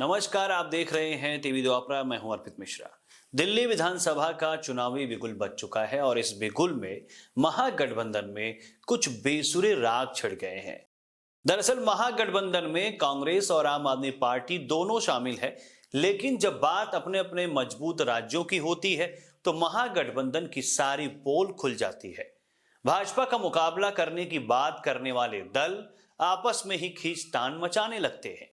नमस्कार, आप देख रहे हैं टीवी द्वापरा। मैं हूं अर्पित मिश्रा। दिल्ली विधानसभा का चुनावी बिगुल बज चुका है और इस बिगुल में महागठबंधन में कुछ बेसुरे राग छिड़ गए हैं। दरअसल महागठबंधन में कांग्रेस और आम आदमी पार्टी दोनों शामिल है, लेकिन जब बात अपने अपने मजबूत राज्यों की होती है तो महागठबंधन की सारी पोल खुल जाती है। भाजपा का मुकाबला करने की बात करने वाले दल आपस में ही खींचतान मचाने लगते हैं।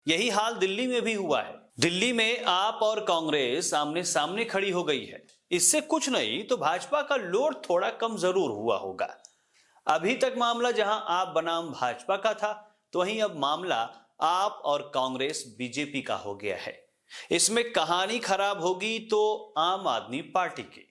यही हाल दिल्ली में भी हुआ है। दिल्ली में आप और कांग्रेस आमने सामने खड़ी हो गई है। इससे कुछ नहीं तो भाजपा का लोड थोड़ा कम जरूर हुआ होगा। अभी तक मामला जहां आप बनाम भाजपा का था, तो वहीं अब मामला आप और कांग्रेस बीजेपी का हो गया है। इसमें कहानी खराब होगी तो आम आदमी पार्टी की।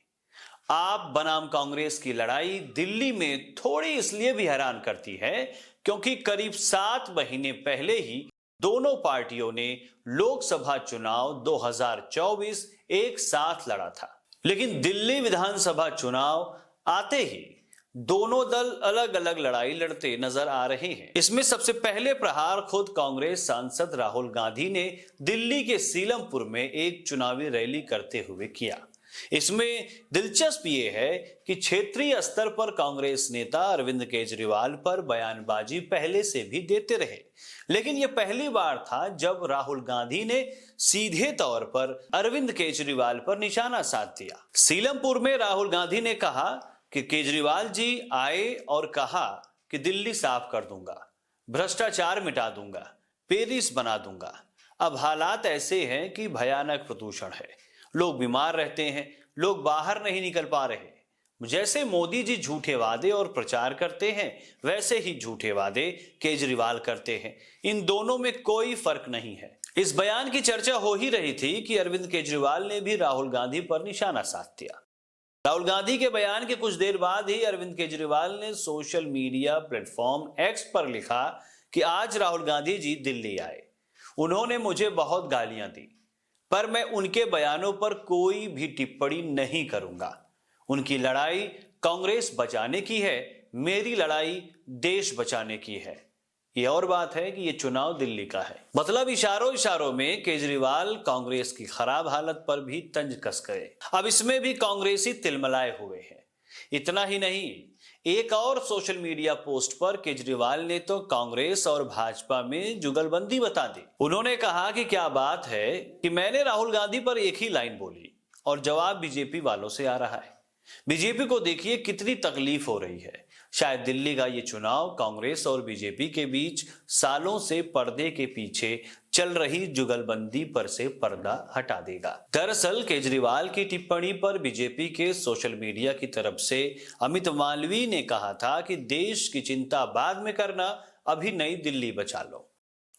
आप बनाम कांग्रेस की लड़ाई दिल्ली में थोड़ी इसलिए भी हैरान करती है क्योंकि करीब 7 महीने पहले ही दोनों पार्टियों ने लोकसभा चुनाव 2024 एक साथ लड़ा था, लेकिन दिल्ली विधानसभा चुनाव आते ही दोनों दल अलग अलग लड़ाई लड़ते नजर आ रहे हैं। इसमें सबसे पहले प्रहार खुद कांग्रेस सांसद राहुल गांधी ने दिल्ली के सीलमपुर में एक चुनावी रैली करते हुए किया। इसमें दिलचस्प ये है कि क्षेत्रीय स्तर पर कांग्रेस नेता अरविंद केजरीवाल पर बयानबाजी पहले से भी देते रहे, लेकिन यह पहली बार था जब राहुल गांधी ने सीधे तौर पर अरविंद केजरीवाल पर निशाना साध दिया। सीलमपुर में राहुल गांधी ने कहा कि केजरीवाल जी आए और कहा कि दिल्ली साफ कर दूंगा, भ्रष्टाचार मिटा दूंगा, पेरिस बना दूंगा। अब हालात ऐसे हैं कि भयानक प्रदूषण है, लोग बीमार रहते हैं, लोग बाहर नहीं निकल पा रहे। जैसे मोदी जी झूठे वादे और प्रचार करते हैं, वैसे ही झूठे वादे केजरीवाल करते हैं। इन दोनों में कोई फर्क नहीं है। इस बयान की चर्चा हो ही रही थी कि अरविंद केजरीवाल ने भी राहुल गांधी पर निशाना साध दिया। राहुल गांधी के बयान के कुछ देर बाद ही अरविंद केजरीवाल ने सोशल मीडिया प्लेटफॉर्म एक्स पर लिखा कि आज राहुल गांधी जी दिल्ली आए, उन्होंने मुझे बहुत गालियां दी, पर मैं उनके बयानों पर कोई भी टिप्पणी नहीं करूंगा। उनकी लड़ाई कांग्रेस बचाने की है, मेरी लड़ाई देश बचाने की है। यह और बात है कि यह चुनाव दिल्ली का है। मतलब इशारों इशारों में केजरीवाल कांग्रेस की खराब हालत पर भी तंज कस गए। अब इसमें भी कांग्रेसी तिलमिलाए हुए हैं। इतना ही नहीं, एक और सोशल मीडिया पोस्ट पर केजरीवाल ने तो कांग्रेस और भाजपा में जुगलबंदी बता दी। उन्होंने कहा कि क्या बात है कि मैंने राहुल गांधी पर एक ही लाइन बोली और जवाब बीजेपी वालों से आ रहा है। बीजेपी को देखिए कितनी तकलीफ हो रही है। शायद दिल्ली का ये चुनाव कांग्रेस और बीजेपी के बीच सालों से पर्दे के पीछे चल रही जुगलबंदी पर से पर्दा हटा देगा। दरअसल केजरीवाल की टिप्पणी पर बीजेपी के सोशल मीडिया की तरफ से अमित मालवीय ने कहा था कि देश की चिंता बाद में करना, अभी नई दिल्ली बचा लो।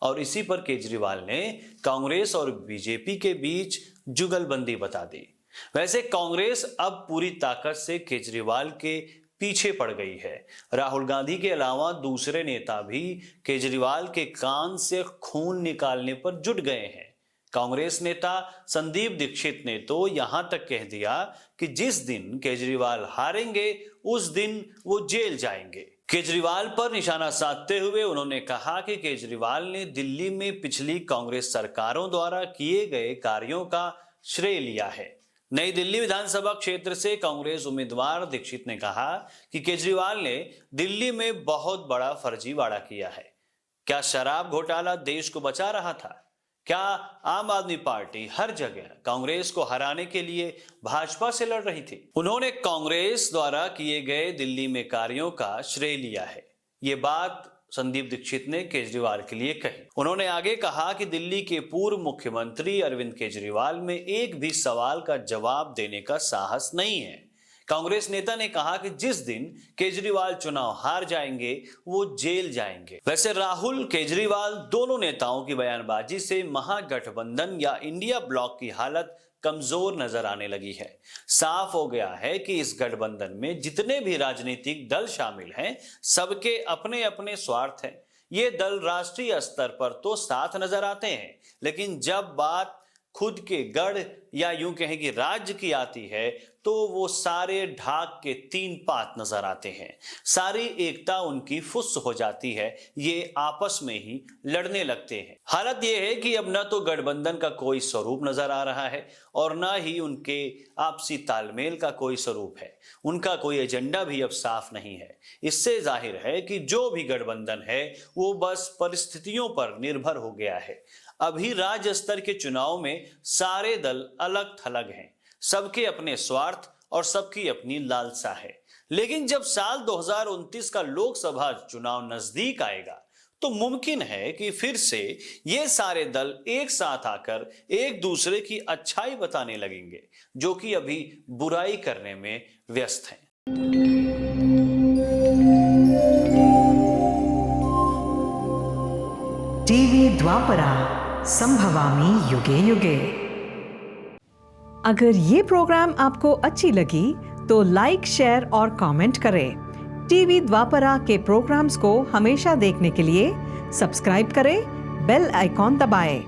और इसी पर केजरीवाल ने कांग्रेस और बीजेपी के बीच जुगलबंदी बता दी। वैसे कांग्रेस अब पूरी ताकत से केजरीवाल के पीछे पड़ गई है। राहुल गांधी के अलावा दूसरे नेता भी केजरीवाल के कान से खून निकालने पर जुट गए हैं। कांग्रेस नेता संदीप दीक्षित ने तो यहां तक कह दिया कि जिस दिन केजरीवाल हारेंगे उस दिन वो जेल जाएंगे। केजरीवाल पर निशाना साधते हुए उन्होंने कहा कि केजरीवाल ने दिल्ली में पिछली कांग्रेस सरकारों द्वारा किए गए कार्यों का श्रेय लिया है। नई दिल्ली विधानसभा क्षेत्र से कांग्रेस उम्मीदवार दीक्षित ने कहा कि केजरीवाल ने दिल्ली में बहुत बड़ा फर्जीवाड़ा किया है। क्या शराब घोटाला देश को बचा रहा था? क्या आम आदमी पार्टी हर जगह कांग्रेस को हराने के लिए भाजपा से लड़ रही थी? उन्होंने कांग्रेस द्वारा किए गए दिल्ली में कार्यों का श्रेय लिया है। ये बात संदीप दीक्षित ने केजरीवाल के लिए कही। उन्होंने आगे कहा कि दिल्ली के पूर्व मुख्यमंत्री अरविंद केजरीवाल में एक भी सवाल का जवाब देने का साहस नहीं है। कांग्रेस नेता ने कहा कि जिस दिन केजरीवाल चुनाव हार जाएंगे वो जेल जाएंगे। वैसे राहुल केजरीवाल दोनों नेताओं की बयानबाजी से महागठबंधन या इंडिया ब्लॉक की हालत कमजोर नजर आने लगी है। साफ हो गया है कि इस गठबंधन में जितने भी राजनीतिक दल शामिल हैं, सबके अपने अपने स्वार्थ हैं। ये दल राष्ट्रीय स्तर पर तो साथ नजर आते हैं, लेकिन जब बात खुद के गढ़ या यूं कहें कि राज्य की आती है तो वो सारे ढाक के 3 पात नजर आते हैं। सारी एकता उनकी फुस हो जाती है, ये आपस में ही लड़ने लगते हैं। हालत ये है कि अब न तो गठबंधन का कोई स्वरूप नजर आ रहा है और न ही उनके आपसी तालमेल का कोई स्वरूप है। उनका कोई एजेंडा भी अब साफ नहीं है। इससे जाहिर है कि जो भी गठबंधन है वो बस परिस्थितियों पर निर्भर हो गया है। अभी राज्य स्तर के चुनाव में सारे दल अलग थलग हैं, सबके अपने स्वार्थ और सबकी अपनी लालसा है। लेकिन जब साल 2029 का लोकसभा चुनाव नजदीक आएगा तो मुमकिन है कि फिर से ये सारे दल एक साथ आकर एक दूसरे की अच्छाई बताने लगेंगे, जो कि अभी बुराई करने में व्यस्त हैं। टीवी द्वापरा संभवामि युगे युगे। अगर ये प्रोग्राम आपको अच्छी लगी तो लाइक, शेयर और कमेंट करें। टीवी द्वापरा के प्रोग्राम्स को हमेशा देखने के लिए सब्सक्राइब करें, बेल आइकॉन दबाएं।